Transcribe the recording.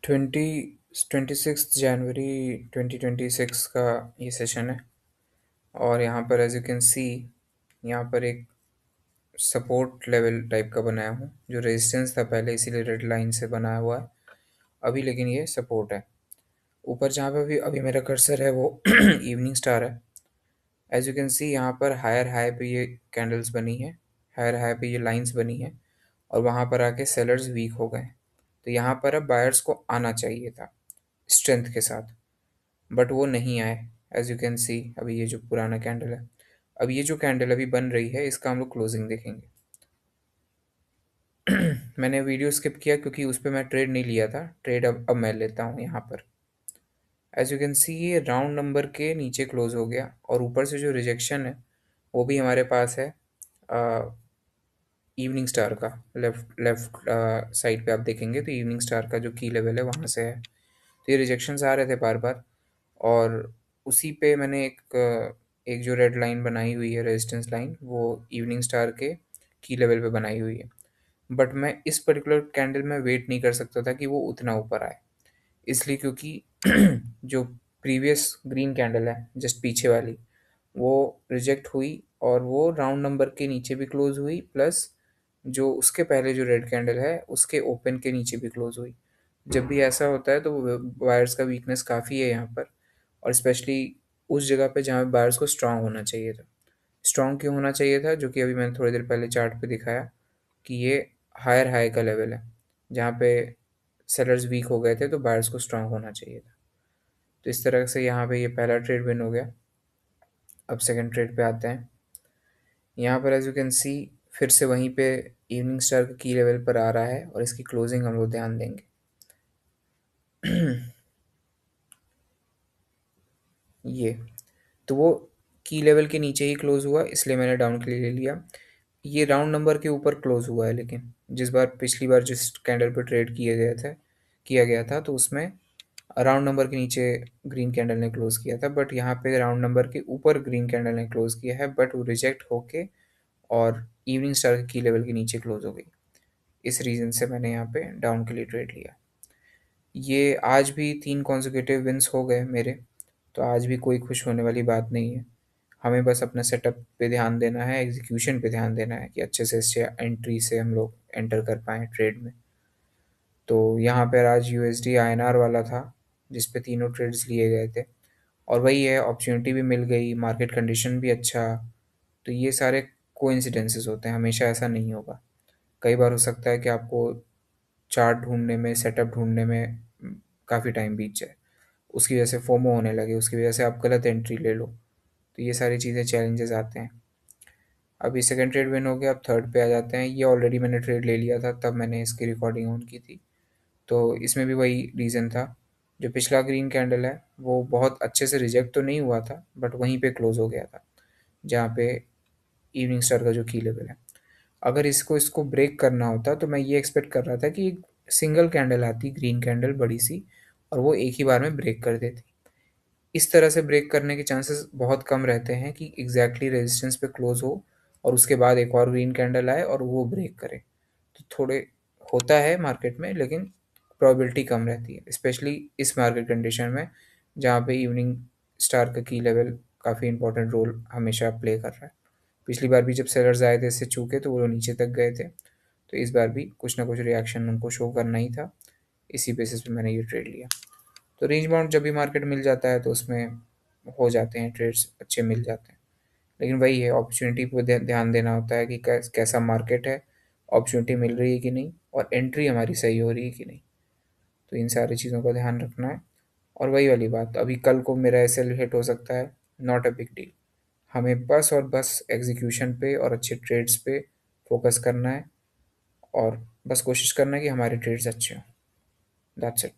Twenty 26 जनवरी 2026 का ये session है। और यहाँ पर एज यू कैन सी, यहाँ पर एक सपोर्ट लेवल टाइप का बनाया हूँ। जो रेजिस्टेंस था पहले, इसीलिए रेड लाइन से बनाया हुआ है अभी, लेकिन ये सपोर्ट है। ऊपर जहाँ पे अभी अभी मेरा कर्सर है वो इवनिंग स्टार है। एज यू कैन सी, यहाँ पर हायर हाई पे ये कैंडल्स बनी है, हायर हाई पे ये लाइंस बनी है, और वहाँ पर आके सेलर्स वीक हो गए। तो यहाँ पर अब बायर्स को आना चाहिए था स्ट्रेंथ के साथ, बट वो नहीं आए। एज यू कैन सी, अभी ये जो पुराना कैंडल है, अब ये जो कैंडल अभी बन रही है, इसका हम लोग क्लोजिंग देखेंगे। मैंने वीडियो स्किप किया क्योंकि उस पर मैं ट्रेड नहीं लिया था। ट्रेड अब मैं लेता हूँ यहाँ पर। एज यू कैन सी, ये राउंड नंबर के नीचे क्लोज हो गया, और ऊपर से जो रिजेक्शन है वो भी हमारे पास है इवनिंग स्टार का। लेफ्ट लेफ्ट साइड पे आप देखेंगे तो इवनिंग स्टार का जो की लेवल है वहाँ से है। तो ये रिजेक्शंस आ रहे थे बार बार, और उसी पे मैंने एक जो रेड लाइन बनाई हुई है, रेजिस्टेंस लाइन, वो इवनिंग स्टार के की लेवल पे बनाई हुई है। बट मैं इस पर्टिकुलर कैंडल में वेट नहीं कर सकता था कि वो उतना ऊपर आए, इसलिए क्योंकि जो प्रीवियस ग्रीन कैंडल है जस्ट पीछे वाली, वो रिजेक्ट हुई, और वो राउंड नंबर के नीचे भी क्लोज हुई, प्लस जो उसके पहले जो रेड कैंडल है उसके ओपन के नीचे भी क्लोज हुई। जब भी ऐसा होता है तो वायर्स का वीकनेस काफ़ी है यहाँ पर, और स्पेशली उस जगह पे जहाँ बायर्स को स्ट्रांग होना चाहिए था। स्ट्रांग क्यों होना चाहिए था? जो कि अभी मैंने थोड़ी देर पहले चार्ट पे दिखाया कि ये हायर हाई का लेवल है, जहाँ पे सेलर्स वीक हो गए थे, तो बायर्स को स्ट्रांग होना चाहिए था। तो इस तरह से यहाँ पे ये पहला ट्रेड विन हो गया। अब सेकंड ट्रेड पे आते हैं। यहाँ पर एज यू कैन सी, फिर से वहीं पे इवनिंग स्टार का की लेवल पर आ रहा है, और इसकी क्लोजिंग हम लोग ध्यान देंगे। ये तो वो की लेवल के नीचे ही क्लोज हुआ, इसलिए मैंने डाउन के लिए ले लिया। ये राउंड नंबर के ऊपर क्लोज हुआ है, लेकिन पिछली बार जिस कैंडल पर ट्रेड किया गया था, तो उसमें राउंड नंबर के नीचे ग्रीन कैंडल ने क्लोज किया था, बट यहाँ पे राउंड नंबर के ऊपर ग्रीन कैंडल ने क्लोज किया है, बट वो रिजेक्ट होके और इवनिंग स्टार की लेवल के नीचे क्लोज हो गई। इस रीज़न से मैंने यहाँ पे डाउन के लिए ट्रेड लिया। ये आज भी 3 कॉन्जिक्यूटिव विंस हो गए मेरे, तो आज भी कोई खुश होने वाली बात नहीं है। हमें बस अपने सेटअप पे ध्यान देना है, एग्जीक्यूशन पे ध्यान देना है कि अच्छे से अच्छे एंट्री से हम लोग एंटर कर पाएँ ट्रेड में। तो यहाँ पर आज यूएसडी आईएनआर वाला था, जिस पे तीनों ट्रेड्स लिए गए थे, और वही है, अपॉर्चुनिटी भी मिल गई, मार्केट कंडीशन भी अच्छा। तो ये सारे कोइंसिडेंसेस होते हैं, हमेशा ऐसा नहीं होगा। कई बार हो सकता है कि आपको चार्ट ढूँढने में, सेटअप ढूँढने में काफ़ी टाइम बीत जाए। उसकी वजह से फोमो होने लगे, उसकी वजह से आप गलत एंट्री ले लो। तो ये सारी चीज़ें, चैलेंजेस आते हैं। अभी सेकंड ट्रेड विन हो गया, अब थर्ड पे आ जाते हैं। ये ऑलरेडी मैंने ट्रेड ले लिया था, तब मैंने इसकी रिकॉर्डिंग ऑन की थी। तो इसमें भी वही रीज़न था। जो पिछला ग्रीन कैंडल है वो बहुत अच्छे से रिजेक्ट तो नहीं हुआ था, बट वहीं पे क्लोज हो गया था, जहाँ पे इवनिंग स्टार का जो की लेवल है। अगर इसको इसको ब्रेक करना होता तो मैं ये एक्सपेक्ट कर रहा था कि एक सिंगल कैंडल आती, ग्रीन कैंडल बड़ी सी, और वो एक ही बार में ब्रेक कर देती। इस तरह से ब्रेक करने के चांसेस बहुत कम रहते हैं कि एग्जैक्टली रेजिस्टेंस पे क्लोज हो, और उसके बाद एक और ग्रीन कैंडल आए और वो ब्रेक करे। तो थोड़े होता है मार्केट में, लेकिन प्रोबेबिलिटी कम रहती है, स्पेशली इस मार्केट कंडीशन में, जहाँ पे इवनिंग स्टार का की लेवल काफ़ी इंपॉर्टेंट रोल हमेशा प्ले कर रहा है। पिछली बार भी जब सेलर्स आए थे इससे चूके, तो वो नीचे तक गए थे। तो इस बार भी कुछ ना कुछ रिएक्शन उनको शो करना ही था। इसी बेसिस पे मैंने ये ट्रेड लिया। तो रेंज बाउंड जब भी मार्केट मिल जाता है तो उसमें हो जाते हैं ट्रेड्स, अच्छे मिल जाते हैं। लेकिन वही है, अपॉर्चुनिटी पर ध्यान देना होता है कि कैसा मार्केट है, अपॉर्चुनिटी मिल रही है कि नहीं, और एंट्री हमारी सही हो रही है कि नहीं। तो इन सारी चीज़ों का ध्यान रखना है। और वही वाली बात, अभी कल को मेरा एसएल हिट हो सकता है, नॉट अ बिग डील। हमें बस और बस एग्जीक्यूशन पे और अच्छे ट्रेड्स पे फोकस करना है, और बस कोशिश करना है कि हमारे ट्रेड्स अच्छे हों। That's it.